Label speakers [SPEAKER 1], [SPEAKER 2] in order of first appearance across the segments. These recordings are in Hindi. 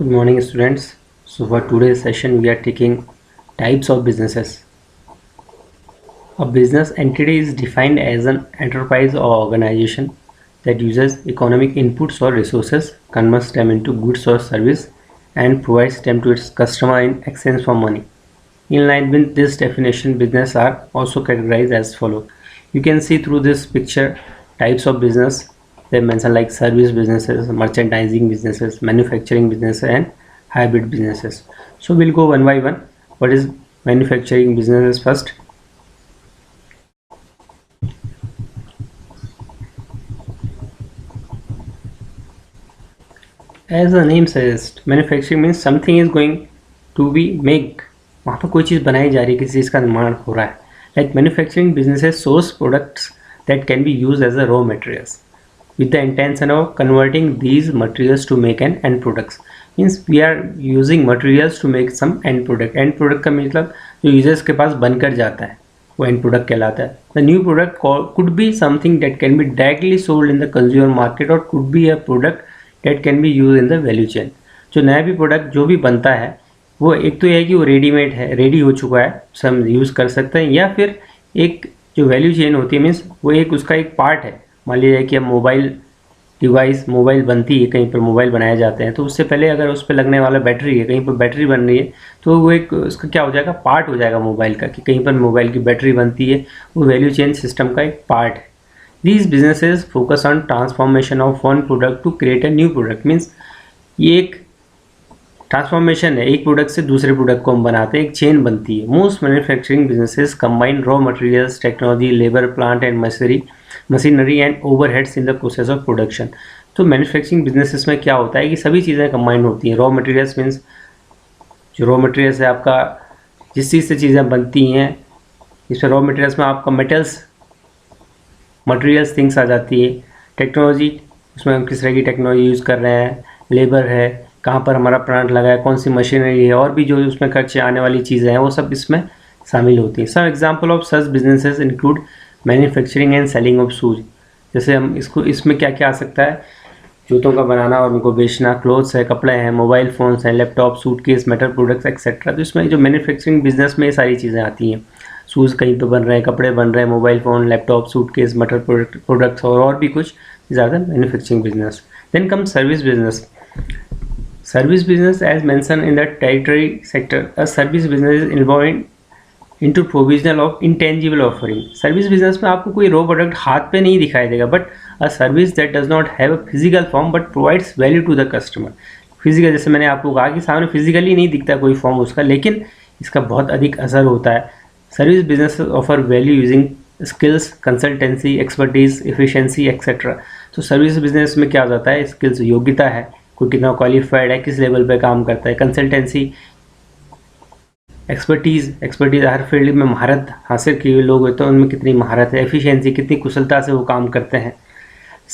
[SPEAKER 1] Good morning, students. So, for today's session, we are taking types of businesses. A business entity is defined as an enterprise or organization that uses economic inputs or resources, converts them into goods or service, and provides them to its customer in exchange for money. In line with this definition, business are also categorized as follows. You can see through this picture types of business. They mention like service businesses, merchandising businesses, manufacturing businesses, and hybrid businesses. So we'll go one by one. What is manufacturing businesses first? As the name suggests, manufacturing means something is going to be make. वहाँ पर कोई चीज़ बनाई जा रही है, किसी चीज़ का निर्माण हो रहा है. Like manufacturing businesses source products that can be used as a raw materials with the intention of converting these materials to make an end products. Means we are using materials to make some end product. End product का मतलब जो यूजर्स के पास बनकर जाता है वो end product कहलाता है. The new product could be something that can be directly sold in the consumer market or could be a product that can be used in the value chain. जो नया भी प्रोडक्ट जो भी बनता है वो एक तो यह है कि वो रेडीमेड है, रेडी हो चुका है, सब यूज़ कर सकते हैं, या फिर एक जो वैल्यू चेन होती है मीन्स वो एक उसका एक पार्ट है. मान लीजिए कि अब मोबाइल डिवाइस मोबाइल बनती है, कहीं पर मोबाइल बनाए जाते हैं तो उससे पहले अगर उस पर लगने वाला बैटरी है, कहीं पर बैटरी बन रही है तो वो एक उसका क्या हो जाएगा, पार्ट हो जाएगा मोबाइल का, कि कहीं पर मोबाइल की बैटरी बनती है, वो वैल्यू चेन सिस्टम का एक पार्ट है. These businesses focus on transformation of one product to create a new product. Means ये एक ट्रांसफॉर्मेशन है, एक प्रोडक्ट से दूसरे प्रोडक्ट को हम बनाते हैं, एक चेन बनती है. Most manufacturing businesses combine raw materials, technology, labour, plant and machinery and overheads in the process of production. तो मैन्युफैक्चरिंग बिजनेसेस में क्या होता है कि सभी चीज़ें कंबाइन होती हैं. रॉ मटेरियल्स मीन्स जो रॉ मटेरियल्स है आपका, जिस चीज़ से चीज़ें बनती हैं, इसमें रॉ मटेरियल्स में आपका मटेरियल्स थिंग्स आ जाती है. टेक्नोलॉजी, उसमें हम किस तरह की टेक्नोलॉजी यूज़ कर रहे हैं. लेबर है, कहाँ पर हमारा प्लांट लगा है, कौन सी मशीनरी है, और भी जो उसमें खर्चे आने वाली चीज़ें हैं वो सब इसमें शामिल होती हैं. Some example of such businesses include manufacturing and selling of shoes. जैसे हम इसमें क्या क्या आ सकता है, जूतों का बनाना और उनको बेचना, क्लोथ्स है, कपड़े हैं, मोबाइल फ़ोन्स हैं, laptop, suitcase, metal products etcetera. तो इसमें जो मैन्युफैक्चरिंग बिजनेस में ये सारी चीज़ें आती हैं. शूज़ कहीं पे बन रहे हैं, कपड़े बन रहे हैं, mobile phone, laptop, suitcase, metal products और भी कुछ ज़्यादा manufacturing business. Then come service business. Service business, as mentioned in the tertiary sector, a service business is involved into provisional of intangible offering. Service business में आपको कोई raw product हाथ पे नहीं दिखाई देगा, but a service that does not have a physical form but provides value to the customer. Physical, जैसे मैंने आपको कहा कि सामने फिजिकली नहीं दिखता कोई फॉर्म उसका, लेकिन इसका बहुत अधिक असर होता है. Service business offer value using skills, consultancy, expertise, efficiency etcetera. तो सर्विस बिजनेस में क्या हो जाता है, स्किल्स, योग्यता है, कोई कितना क्वालिफाइड है, किस लेवल पे काम करता है. कंसल्टेंसी, एक्सपर्टीज हर फील्ड में महारत हासिल किए हुए लोग होते हैं, उनमें कितनी महारत है. एफिशिएंसी, कितनी कुशलता से वो काम करते हैं.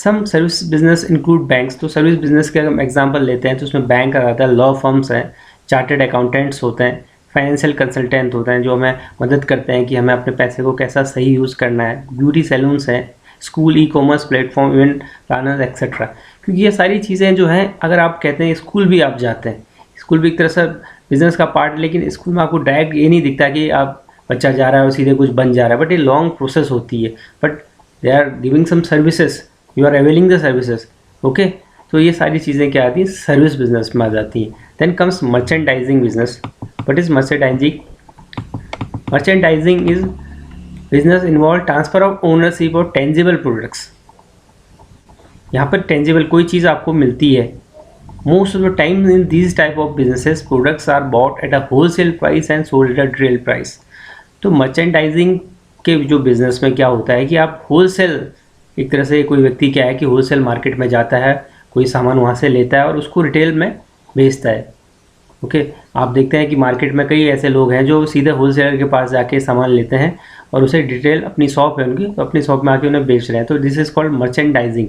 [SPEAKER 1] Some service business include banks. तो सर्विस बिजनेस के हम एग्जांपल लेते हैं तो उसमें बैंक आ जाता है, लॉ फर्म्स हैं, चार्टर्ड अकाउंटेंट्स होते हैं, फाइनेंशियल कंसल्टेंट होते हैं जो हमें मदद करते हैं कि हमें अपने पैसे को कैसा सही यूज़ करना है. ब्यूटी सैलून्स हैं, school, e commerce platform, event planners etcetera. क्योंकि ये सारी चीज़ें जो हैं, अगर आप कहते हैं स्कूल भी आप जाते हैं, स्कूल भी एक तरह से बिजनेस का पार्ट है, लेकिन स्कूल में आपको डायरेक्ट ये नहीं दिखता कि आप बच्चा जा रहा है और सीधे कुछ बन जा रहा है, बट ये लॉन्ग प्रोसेस होती है. But they are giving some services, you are availing the services. Okay, तो ये सारी चीज़ें क्या आती हैं, सर्विस बिजनेस में आ जाती हैं. Then comes merchandising business. What is merchandising? Merchandising is business involve transfer of ownership of tangible products. यहाँ पर टेंजिबल कोई चीज़ आपको मिलती है. Most of the time in these type of businesses products are bought at a wholesale price and sold at a retail price. तो मर्चेंडाइजिंग के जो बिज़नेस में क्या होता है कि आप होलसेल, एक तरह से कोई व्यक्ति क्या है कि होलसेल मार्केट में जाता है, कोई सामान वहाँ से लेता है और उसको रिटेल में बेचता है. ओके, आप देखते हैं कि मार्केट में कई ऐसे लोग हैं जो सीधे होलसेलर के पास जाके सामान लेते हैं और उसे डिटेल, अपनी शॉप है उनकी, तो अपनी शॉप में आके उन्हें बेच रहे हैं. तो this is called merchandising.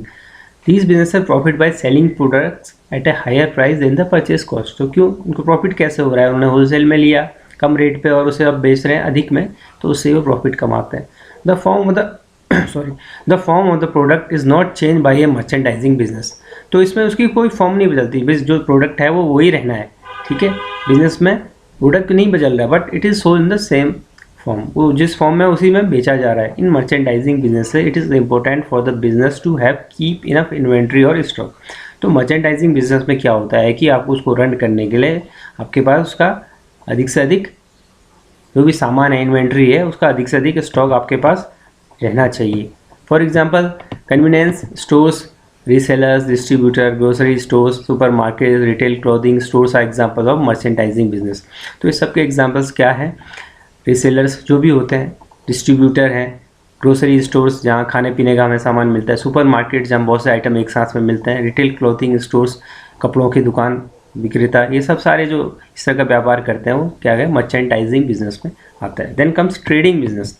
[SPEAKER 1] These businesses profit by selling products at a higher price than the purchase cost. तो क्यों उनको प्रॉफिट कैसे हो रहा है, उन्होंने होलसेल में लिया कम रेट पे और उसे अब बेच रहे हैं अधिक में, तो उससे वो प्रॉफिट कमाते हैं. The form of the sorry, the form of the product is not change by A merchandising business. तो इसमें उसकी कोई फॉर्म नहीं बदलती, बस जो प्रोडक्ट है वो वही रहना है, ठीक है। बिजनेस में प्रोडक्ट नहीं बदल रहा है, but it is sold in the same form, वो जिस फॉर्म में उसी में बेचा जा रहा है। In merchandising business it is important for the business to have keep enough inventory और स्टॉक। तो मर्चेंडाइजिंग बिजनेस में क्या होता है कि आपको उसको रन करने के लिए आपके पास उसका अधिक से अधिक जो भी सामान है, इन्वेंट्री है, उसका अधिक से अधिक स्टॉक आपके पास रहना चाहिए। For example convenience stores, resellers, distributor, grocery stores, super market, retail clothing stores are example of merchandising business. तो इस सब के एग्जांपल्स क्या हैं? रीसेलर्स जो भी होते हैं, डिस्ट्रीब्यूटर हैं, ग्रोसरी स्टोर्स जहाँ खाने पीने का हमें सामान मिलता है, सुपर मार्केट जहाँ बहुत से आइटम एक साथ में मिलते हैं, रिटेल क्लॉथिंग स्टोर्स कपड़ों की दुकान विक्रेता, ये सब सारे जो इस तरह का व्यापार करते हैं वो क्या है? मर्चेंडाइजिंग बिजनेस में आता है। Then comes trading business.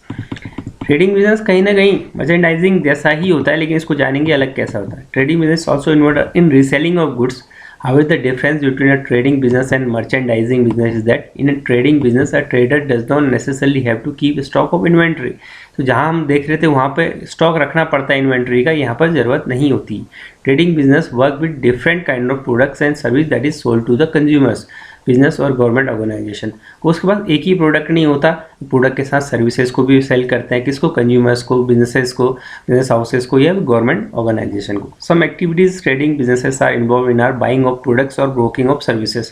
[SPEAKER 1] Trading business कहीं ना कहीं मर्चेंडाइजिंग जैसा ही होता है, लेकिन इसको जानेंगे अलग कैसा होता है। Trading business also involve in reselling of goods. How is the difference between a trading business and merchandising business is that in a trading business a trader does not necessarily have to keep stock of inventory। तो जहाँ हम देख रहे थे वहाँ पे स्टॉक रखना पड़ता है इन्वेंट्री का, यहाँ पर ज़रूरत नहीं होती। Trading business work with different kind of products and service that is sold to the consumers, business और गवर्नमेंट ऑर्गेनाइजेशन। उसके बाद एक ही प्रोडक्ट नहीं होता, प्रोडक्ट के साथ सर्विसेज को भी सेल करते हैं। किसको? कंज्यूमर्स को, बिजनेसेस को, बिजनेस हाउसेस को या गवर्नमेंट ऑर्गेनाइजेशन को। Some activities trading businesses are involve in are buying of products और ब्रोकिंग ऑफ सर्विसेज।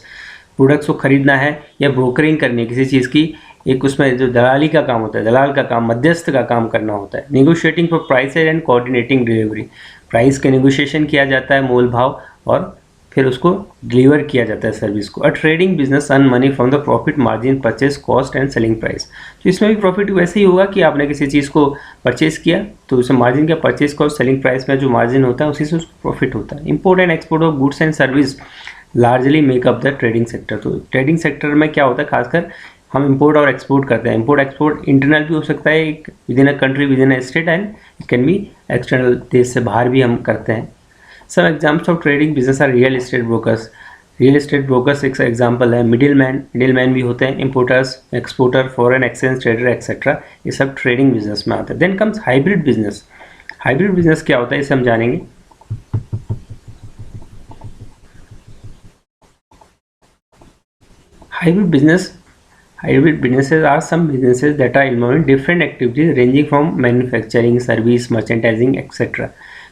[SPEAKER 1] प्रोडक्ट्स को खरीदना है या ब्रोकरिंग करनी है किसी चीज़ की, एक उसमें जो दलाली का काम होता है, दलाल का काम, मध्यस्थ का काम करना होता है। Negotiating for prices and coordinating delivery, price के नेगोशिएशन किया जाता है, मोल भाव, और फिर उसको डिलीवर किया जाता है सर्विस को। अ trading business earn money from the profit margin, purchase cost and selling price. तो इसमें भी प्रॉफिट वैसे ही होगा कि आपने किसी चीज़ को परचेज किया तो उसमें मार्जिन क्या? परचेज कॉस्ट, सेलिंग प्राइस में जो मार्जिन होता है उसी से उसको प्रॉफिट होता है। Import and export of goods and service largely makeup the trading sector. तो ट्रेडिंग सेक्टर में क्या होता है? खासकर हम इंपोर्ट और एक्सपोर्ट करते हैं। इंपोर्ट एक्सपोर्ट इंटरनल भी हो सकता है, एक within a country, within a state, and it can be external, देश से बाहर भी हम करते हैं। Some examples of trading business are real estate brokers. Real estate brokers एक एग्जाम्पल है। मिडिल मैन भी होते हैं, importers, exporter, foreign exchange trader etcetera, ये सब ट्रेडिंग बिजनेस में आते हैं। Then comes hybrid business. Hybrid business क्या होता है इसे हम जानेंगे। Hybrid businesses are some businesses that are involved in different activities ranging from manufacturing, service, merchandising, etc.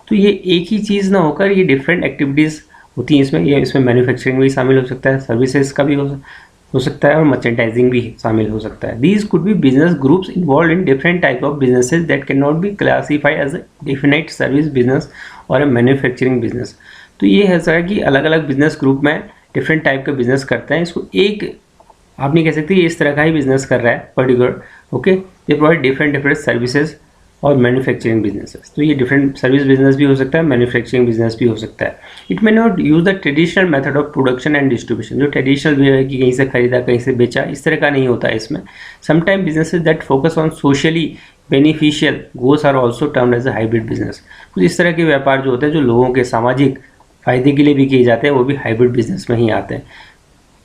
[SPEAKER 1] तो ये एक ही चीज़ ना होकर ये डिफरेंट एक्टिविटीज़ होती हैं इसमें। ये इसमें मैन्युफैक्चरिंग भी शामिल हो सकता है, सर्विसेज का भी हो सकता है, और मर्चेंडाइजिंग भी शामिल हो सकता है। These could be business groups involve in different type of businesses that can not be classified as a definite service business और ए मैन्युफैक्चरिंग बिजनेस। तो ये है सर कि अलग अलग बिजनेस ग्रुप में डिफरेंट टाइप का बिजनेस करते हैं। इसको एक आप नहीं कह सकते ये इस तरह का ही बिजनेस कर रहा है particular, okay. They provide different services और मैन्युफैक्चरिंग बिजनेसेस। तो ये डिफरेंट सर्विस बिजनेस भी हो सकता है, मैन्युफैक्चरिंग बिजनेस भी हो सकता है। It may not use the traditional method of production and distribution. जो ट्रेडिशनल भी है कि कहीं से खरीदा कहीं से बेचा, इस तरह का नहीं होता है इसमें। Sometime businesses that focus on socially beneficial goals are also termed as a hybrid business. कुछ इस तरह के व्यापार जो होते हैं जो लोगों के सामाजिक फायदे के लिए भी किए जाते हैं, वो भी हाइब्रिड बिजनेस में ही आते हैं।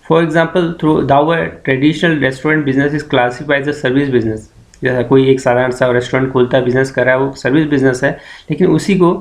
[SPEAKER 1] फॉर एग्जाम्पल, थ्रू दावर traditional restaurant business is classified as a service business. जैसा कोई एक साधारण सा रेस्टोरेंट खोलता है, बिजनेस कर रहा है, वो सर्विस बिजनेस है, लेकिन उसी को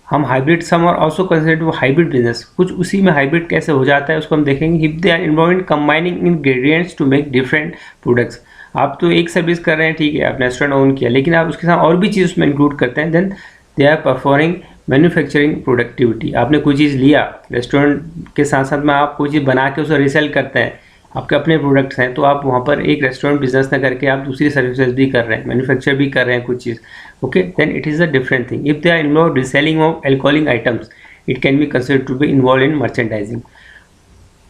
[SPEAKER 1] हम हाइब्रिड, सम और ऑल्सो कंसिडर वो हाइब्रिड बिजनेस। कुछ उसी में हाइब्रिड कैसे हो जाता है उसको हम देखेंगे। If they are involve in combining ingredients to make different products. आप तो एक सर्विस कर रहे हैं, ठीक है, आपने रेस्टोरेंट ओन किया, लेकिन आप उसके साथ और भी चीज़ उसमें इंक्लूड करते हैं, then they are performing manufacturing productivity. आपने कोई चीज़ लिया रेस्टोरेंट के साथ साथ में, आप कोई चीज़ बना के उसे रीसेल करते हैं, आपके अपने प्रोडक्ट्स हैं, तो आप वहाँ पर एक रेस्टोरेंट बिजनेस न करके आप दूसरी सर्विसेज भी कर रहे हैं, मैन्युफैक्चर भी कर रहे हैं कुछ चीज़, okay. Then it is a different thing. If they are involve reselling of alcoholic items, it can be considered to be involve in merchandising.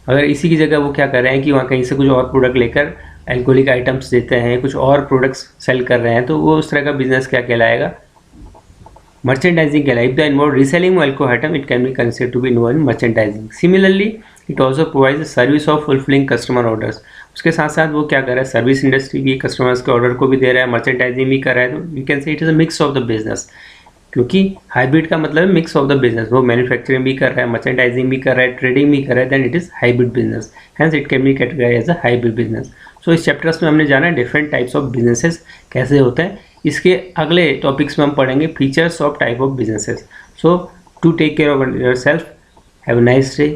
[SPEAKER 1] अगर इसी की जगह वो क्या कर रहे हैं कि वहाँ कहीं से कुछ और प्रोडक्ट लेकर एल्कोहलिक आइटम्स देते हैं, कुछ और प्रोडक्ट्स सेल कर रहे हैं, तो वो उस तरह का बिजनेस क्या कहलाएगा? मर्चेंडाइजिंग कहलाएगा। If the involve reselling of alcohol item, it can be considered to be involve in merchandising. Similarly it also provide service of fulfilling customer orders. उसके साथ साथ वो क्या कर रहा है? सर्विस इंडस्ट्री भी कस्टमर्स के ऑर्डर को भी दे रहा है, मर्चेंडाइजिंग भी कर रहा है। तो you can say it is a mix of the business, क्योंकि हाइब्रिड का मतलब है मिक्स ऑफ द बिजनेस। वो मैन्युफैक्चरिंग भी कर रहा है, मर्चेंडाइजिंग भी कर रहा है, ट्रेडिंग भी कर रहा है, then it is hybrid business, hence it can be categorized as a hybrid business. So इस चैप्टर्स में हमने जाना है डिफरेंट टाइप्स ऑफ बिजनेसेस कैसे होते हैं, इसके अगले टॉपिक्स में हम पढ़ेंगे features of type of businesses. So to take care of your self. Have a nice day.